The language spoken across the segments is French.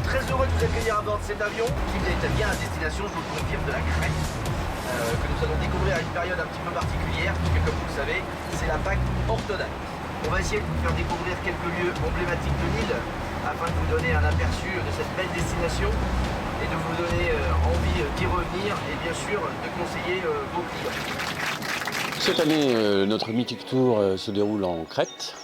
très heureux de vous accueillir à bord de cet avion qui vous est bien à destination, je vous le confirme, de la Crète, que nous allons découvrir à une période un petit peu particulière, puisque comme vous le savez, c'est la Pâque orthodoxe. On va essayer de vous faire découvrir quelques lieux emblématiques de l'île afin de vous donner un aperçu de cette belle destination et de vous donner envie d'y revenir et bien sûr de conseiller vos clients. Cette année, notre Mythic Tour se déroule en Crète.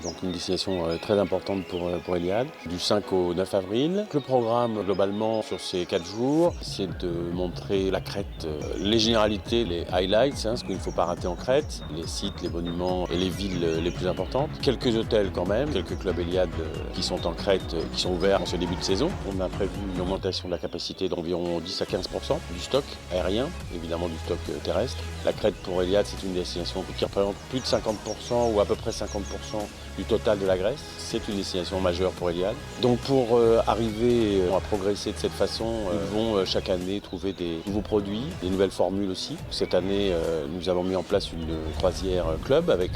Donc une destination très importante pour Eliade, du 5 au 9 avril. Le programme globalement sur ces 4 jours, c'est de montrer la Crète, les généralités, les highlights, ce qu'il ne faut pas rater en Crète, les sites, les monuments et les villes les plus importantes. Quelques hôtels quand même, quelques clubs Eliade qui sont en Crète, qui sont ouverts en ce début de saison. On a prévu une augmentation de la capacité d'environ 10 à 15% du stock aérien, évidemment du stock terrestre. La Crète pour Eliade, c'est une destination qui représente plus de 50% ou à peu près 50% du total de la Grèce. C'est une destination majeure pour Eliade. Donc pour arriver à progresser de cette façon, nous devons chaque année trouver des nouveaux produits, des nouvelles formules aussi. Cette année, nous avons mis en place une croisière club avec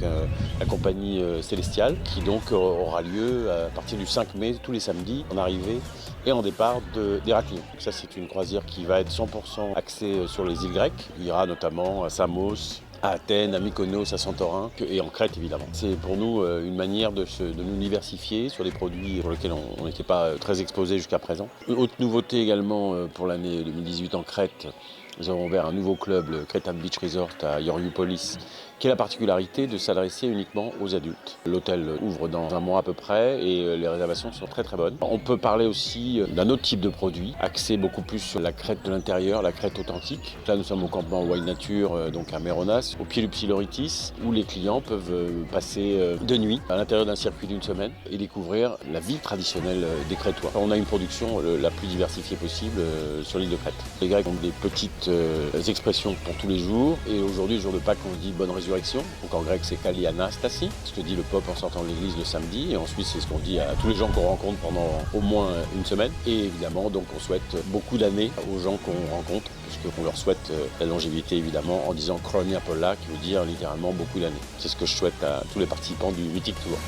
la compagnie Célestiale qui donc aura lieu à partir du 5 mai, tous les samedis, en arrivée et en départ d'Héraklion. Ça, c'est une croisière qui va être 100% axée sur les îles grecques. Il y aura notamment à Samos, à Athènes, à Mykonos, à Santorin et en Crète évidemment. C'est pour nous une manière de nous diversifier sur des produits pour lesquels on n'était pas très exposé jusqu'à présent. Une autre nouveauté également pour l'année 2018 en Crète, nous avons ouvert un nouveau club, le Cretan Beach Resort à Iouriopolis, qui a la particularité de s'adresser uniquement aux adultes. L'hôtel ouvre dans un mois à peu près et les réservations sont très très bonnes. On peut parler aussi d'un autre type de produit, axé beaucoup plus sur la Crète de l'intérieur, la Crète authentique. Là nous sommes au campement Wild Nature, donc à Méronas, au pied du Psiloritis, où les clients peuvent passer de nuit à l'intérieur d'un circuit d'une semaine et découvrir la vie traditionnelle des Crétois. On a une production la plus diversifiée possible sur l'île de Crète. Les Grecs ont des petites expressions pour tous les jours et aujourd'hui, le jour de Pâques, on dit bonne résurrection. Donc en grec, c'est Kali Anastasi, ce que dit le pope en sortant de l'église le samedi. Et ensuite, c'est ce qu'on dit à tous les gens qu'on rencontre pendant au moins une semaine. Et évidemment, donc on souhaite beaucoup d'années aux gens qu'on rencontre, puisqu'on leur souhaite la longévité évidemment en disant Chronia Polla, qui veut dire littéralement beaucoup d'années. C'est ce que je souhaite à tous les participants du Mythic Tour.